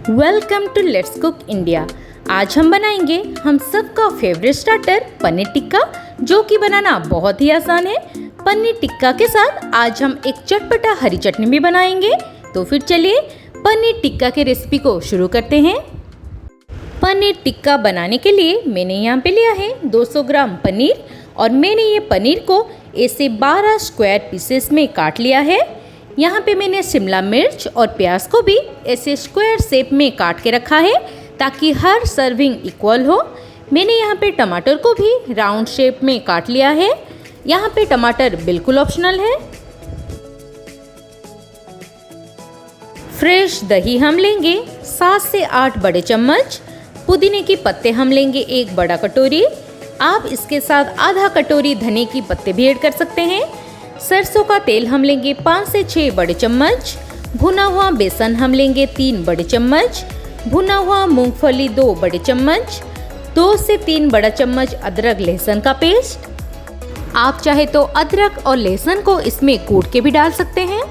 Welcome to let's cook India. आज हम बनाएंगे हम सबका फेवरेट स्टार्टर पनीर टिक्का, जो कि बनाना बहुत ही आसान है। पनीर टिक्का के साथ आज हम एक चटपटा हरी चटनी भी बनाएंगे। तो फिर चलिए पनीर टिक्का के रेसिपी को शुरू करते हैं। पनीर टिक्का बनाने के लिए मैंने यहाँ पे लिया है 200 ग्राम पनीर, और मैंने ये पनीर को ऐसे 12 स्क्वायर पीसेस में काट लिया है। यहाँ पे मैंने शिमला मिर्च और प्याज को भी ऐसे स्क्वायर शेप में काट के रखा है, ताकि हर सर्विंग इक्वल हो। मैंने यहाँ पे टमाटर को भी राउंड शेप में काट लिया है। यहाँ पे टमाटर बिल्कुल ऑप्शनल है। फ्रेश दही हम लेंगे 7 से 8 बड़े चम्मच। पुदीने की पत्ते हम लेंगे 1 बड़ा कटोरी। आप इसके साथ आधा कटोरी धनिया की पत्ते भी ऐड कर सकते हैं। सरसों का तेल हम लेंगे 5 से 6 बड़े चम्मच। भुना हुआ बेसन हम लेंगे 3 बड़े चम्मच। भुना हुआ मूंगफली 2 बड़े चम्मच। 2 से 3 बड़ा चम्मच अदरक लहसुन का पेस्ट। आप चाहे तो अदरक और लहसुन को इसमें कूट के भी डाल सकते हैं।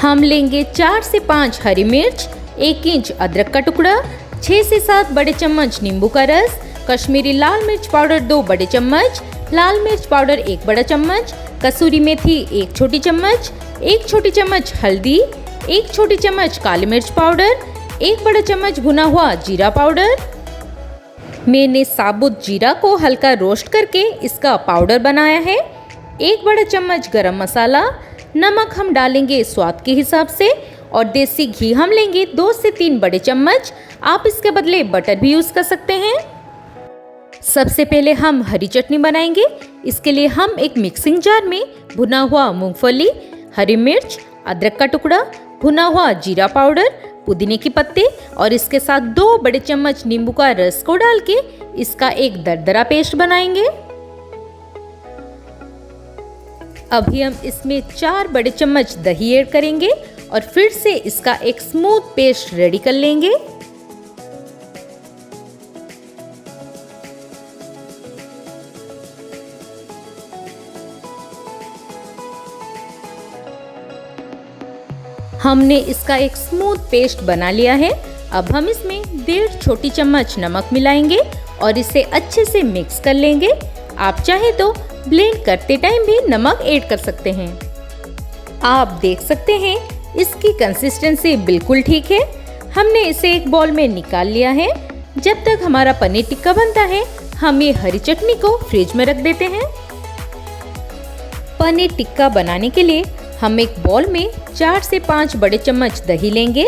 हम लेंगे 4 से 5 हरी मिर्च, 1 इंच अदरक का टुकड़ा, 6 से 7 बड़े चम्मच नींबू का रस, कश्मीरी लाल मिर्च पाउडर 2 बड़े चम्मच, लाल मिर्च पाउडर 1 बड़ा चम्मच, कसूरी मेथी 1 छोटी चम्मच, 1 छोटी चम्मच हल्दी, 1 छोटी चम्मच काली मिर्च पाउडर, 1 बड़ा चम्मच भुना हुआ जीरा पाउडर। मैंने साबुत जीरा को हल्का रोस्ट करके इसका पाउडर बनाया है। 1 बड़ा चम्मच गरम मसाला। नमक हम डालेंगे स्वाद के हिसाब से, और देसी घी हम लेंगे 2 से 3 बड़े चम्मच। आप इसके बदले बटर भी यूज कर सकते हैं। सबसे पहले हम हरी चटनी बनाएंगे। इसके लिए हम एक मिक्सिंग जार में भुना हुआ मूंगफली, हरी मिर्च, अदरक का टुकड़ा, भुना हुआ जीरा पाउडर, पुदीने के पत्ते और इसके साथ 2 बड़े चम्मच नींबू का रस को डाल के इसका एक दरदरा पेस्ट बनाएंगे। अभी हम इसमें 4 बड़े चम्मच दही ऐड करेंगे और फिर से इसका एक स्मूथ पेस्ट रेडी कर लेंगे। हमने इसका एक स्मूथ पेस्ट बना लिया है। अब हम इसमें 1.5 छोटी चम्मच नमक मिलाएंगे और इसे अच्छे से मिक्स कर लेंगे। आप चाहे तो ब्लेंड करते टाइम भी नमक ऐड कर सकते हैं। आप देख सकते हैं इसकी कंसिस्टेंसी बिल्कुल ठीक है। हमने इसे एक बाउल में निकाल लिया है। जब तक हमारा पनीर टिक्का बनता है, हम ये हरी चटनी को फ्रिज में रख देते हैं। पनीर टिक्का बनाने के लिए हम एक बाउल में 4 से 5 बड़े चम्मच दही लेंगे।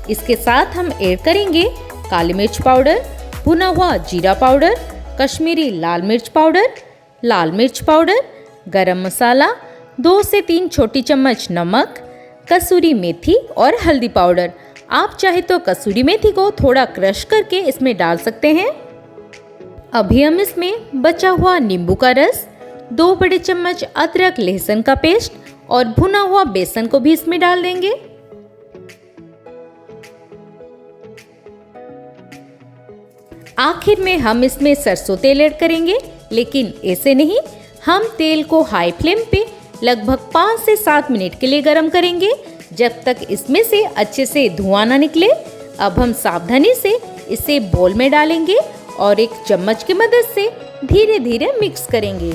इसके साथ हम ऐड करेंगे काली मिर्च पाउडर, भुना हुआ जीरा पाउडर, कश्मीरी लाल मिर्च पाउडर, गरम मसाला, 2 से 3 छोटी चम्मच नमक, कसूरी मेथी और हल्दी पाउडर। आप चाहे तो कसूरी मेथी को थोड़ा क्रश करके इसमें डाल सकते हैं। अभी हम इसमें बचा हुआ नींबू का रस, 2 बड़े चम्मच अदरक लहसुन का पेस्ट और भुना हुआ बेसन को भी इसमें डाल देंगे। आखिर में हम इसमें सरसों तेल ऐड करेंगे, लेकिन ऐसे नहीं। हम तेल को हाई फ्लेम पे लगभग 5 से 7 मिनट के लिए गर्म करेंगे, जब तक इसमें से अच्छे से धुआं ना निकले। अब हम सावधानी से इसे बाउल में डालेंगे और एक चम्मच की मदद से धीरे धीरे मिक्स करेंगे।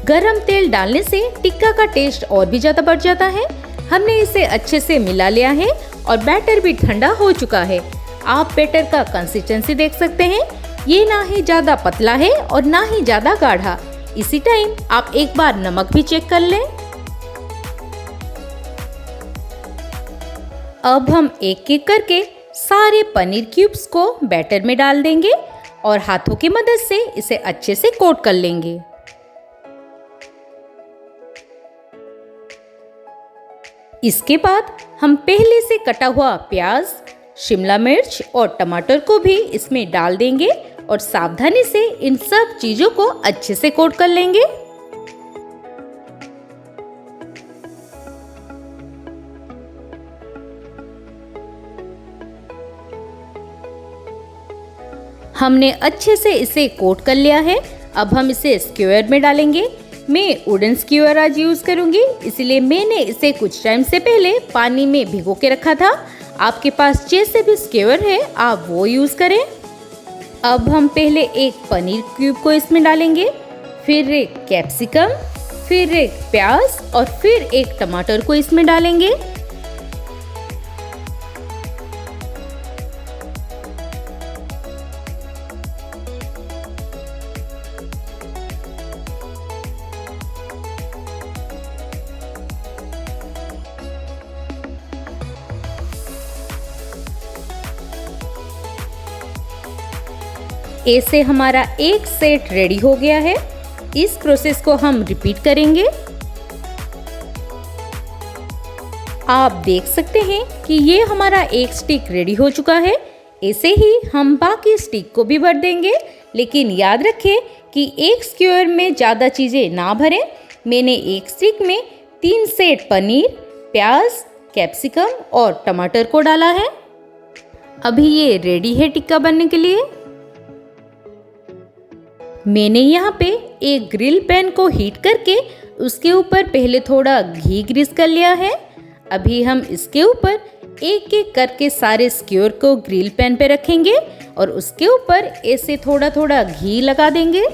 गरम तेल डालने से टिक्का का टेस्ट और भी ज्यादा बढ़ जाता है। हमने इसे अच्छे से मिला लिया है और बैटर भी ठंडा हो चुका है। आप बैटर का कंसिस्टेंसी देख सकते हैं। ये ना ही ज्यादा पतला है और ना ही ज्यादा गाढ़ा। इसी टाइम आप एक बार नमक भी चेक कर लें। अब हम एक एक करके सारे पनीर क्यूब्स को बैटर में डाल देंगे और हाथों की मदद से इसे अच्छे से कोट कर लेंगे। इसके बाद हम पहले से कटा हुआ प्याज, शिमला मिर्च और टमाटर को भी इसमें डाल देंगे और सावधानी से इन सब चीजों को अच्छे से कोट कर लेंगे। हमने अच्छे से इसे कोट कर लिया है। अब हम इसे स्क्वायर में डालेंगे। मैं वुडन स्क्वायर आज यूज़ करूँगी, इसलिए मैंने इसे कुछ टाइम से पहले पानी में भिगो के रखा था। आपके पास जैसे भी स्क्वायर है आप वो यूज़ करें। अब हम पहले एक पनीर क्यूब को इसमें डालेंगे, फिर एक कैप्सिकम, फिर एक प्याज और फिर एक टमाटर को इसमें डालेंगे। ऐसे हमारा एक सेट रेडी हो गया है। इस प्रोसेस को हम रिपीट करेंगे। आप देख सकते हैं कि ये हमारा एक स्टिक रेडी हो चुका है। ऐसे ही हम बाकी स्टिक को भी भर देंगे, लेकिन याद रखें कि एक स्क्वायर में ज़्यादा चीज़ें ना भरें। मैंने एक स्टिक में 3 सेट पनीर, प्याज, कैप्सिकम और टमाटर को डाला है। अभी ये रेडी है टिक्का बनने के लिए। मैंने यहाँ पे एक ग्रिल पैन को हीट करके उसके ऊपर पहले थोड़ा घी ग्रीस कर लिया है। अभी हम इसके ऊपर एक एक करके सारे स्क्वायर को ग्रिल पैन पे रखेंगे और उसके ऊपर ऐसे थोड़ा थोड़ा घी लगा देंगे।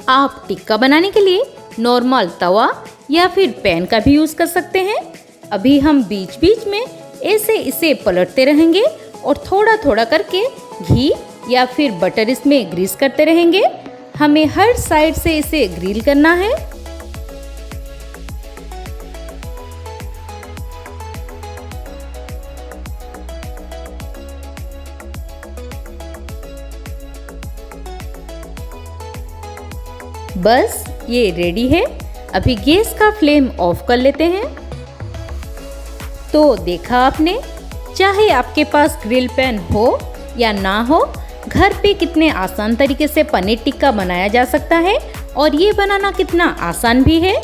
आप टिक्का बनाने के लिए नॉर्मल तवा या फिर पैन का भी यूज़ कर सकते हैं। अभी हम बीच बीच में ऐसे इसे पलटते रहेंगे और थोड़ा थोड़ा करके घी या फिर बटर इसमें ग्रीस करते रहेंगे। हमें हर साइड से इसे ग्रिल करना है। बस ये रेडी है। अभी गैस का फ्लेम ऑफ कर लेते हैं। तो देखा आपने, चाहे आपके पास ग्रिल पैन हो या ना हो, घर पे कितने आसान तरीके से पनीर टिक्का बनाया जा सकता है और ये बनाना कितना आसान भी है।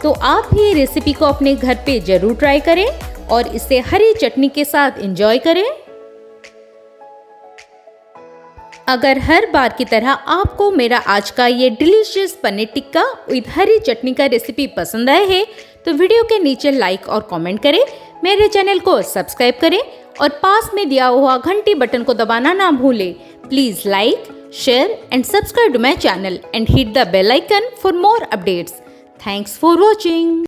तो आप भी रेसिपी को अपने घर पे जरूर ट्राई करें और इसे हरी चटनी के साथ एंजॉय करें। अगर हर बार की तरह आपको मेरा आज का ये डिलीशियस पनीर टिक्का विद हरी चटनी का रेसिपी पसंद आए है तो वीडियो के नीचे लाइक और कमेंट करें, मेरे चैनल को सब्सक्राइब करें और पास में दिया हुआ घंटी बटन को दबाना ना भूलें। Please like, share and subscribe to my channel and hit the bell icon for more updates. Thanks for watching.